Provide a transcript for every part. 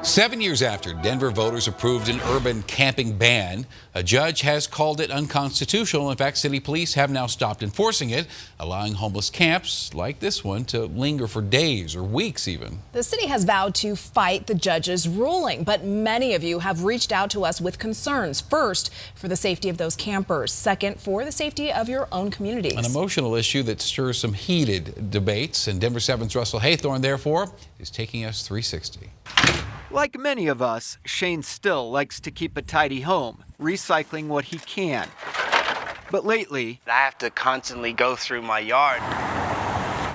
7 years after Denver voters approved an urban camping ban, a judge has called it unconstitutional. In fact, city police have now stopped enforcing it, allowing homeless camps like this one to linger for days or weeks even. The city has vowed to fight the judge's ruling, but many of you have reached out to us with concerns. First, for the safety of those campers. Second, for the safety of your own communities. An emotional issue that stirs some heated debates, and Denver 7's Russell Haythorne, therefore, is taking us 360. Like many of us, Shane still likes to keep a tidy home, recycling what he can. But lately, I have to constantly go through my yard.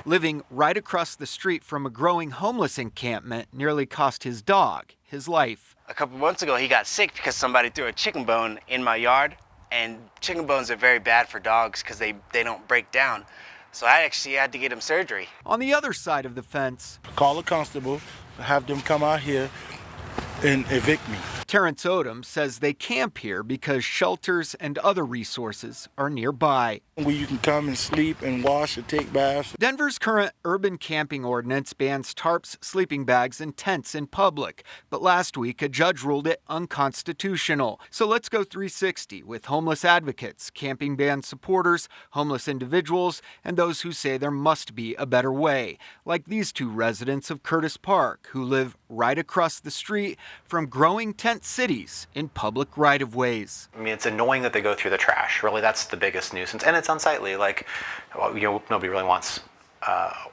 Living right across the street from a growing homeless encampment nearly cost his dog his life. A couple months ago, he got sick because somebody threw a chicken bone in my yard, and chicken bones are very bad for dogs because they don't break down. So I actually had to get him surgery. On the other side of the fence, call a constable, have them come out here and evict me. Terrence Odom says they camp here because shelters and other resources are nearby. Where you can come and sleep and wash and take baths. Denver's current urban camping ordinance bans tarps, sleeping bags, and tents in public. But last week, a judge ruled it unconstitutional. So let's go 360 with homeless advocates, camping ban supporters, homeless individuals, and those who say there must be a better way. Like these two residents of Curtis Park who live right across the street from growing tent cities in public right-of-ways. I mean, it's annoying that they go through the trash. Really, that's the biggest nuisance. And it's unsightly. Like, nobody really wants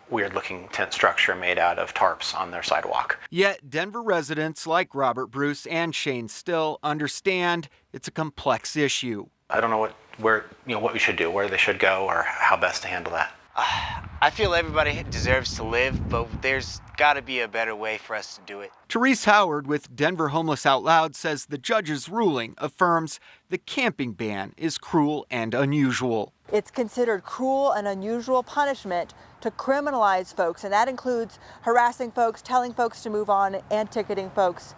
weird-looking tent structure made out of tarps on their sidewalk. Yet Denver residents like Robert Bruce and Shane Still understand it's a complex issue. I don't know what we should do, where they should go, or how best to handle that. I feel everybody deserves to live, but there's got to be a better way for us to do it. Therese Howard with Denver Homeless Out Loud says the judge's ruling affirms the camping ban is cruel and unusual. It's considered cruel and unusual punishment to criminalize folks, and that includes harassing folks, telling folks to move on, and ticketing folks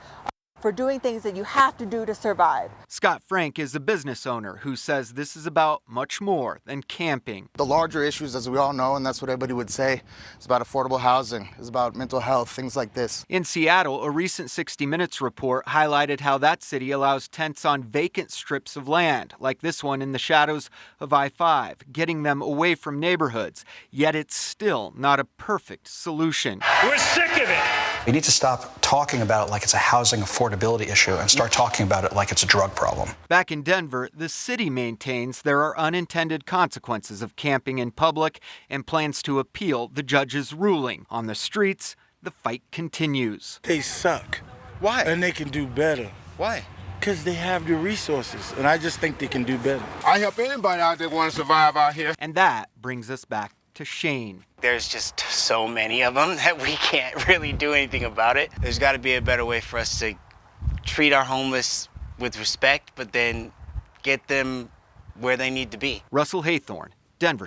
for doing things that you have to do to survive. Scott Frank is a business owner who says this is about much more than camping. The larger issues, as we all know, and that's what everybody would say, it's about affordable housing, it's about mental health, things like this. In Seattle, a recent 60 Minutes report highlighted how that city allows tents on vacant strips of land, like this one in the shadows of I-5, getting them away from neighborhoods. Yet it's still not a perfect solution. We're sick of it. We need to stop talking about it like it's a housing affordability issue and start talking about it like it's a drug problem. Back in Denver, the city maintains there are unintended consequences of camping in public and plans to appeal the judge's ruling. On the streets, the fight continues. They suck. Why? And they can do better. Why? Because they have the resources, and I just think they can do better. I help anybody out there want to survive out here. And that brings us back to Shane. There's just so many of them that we can't really do anything about it. There's got to be a better way for us to treat our homeless with respect, but then get them where they need to be. Russell Haythorne, Denver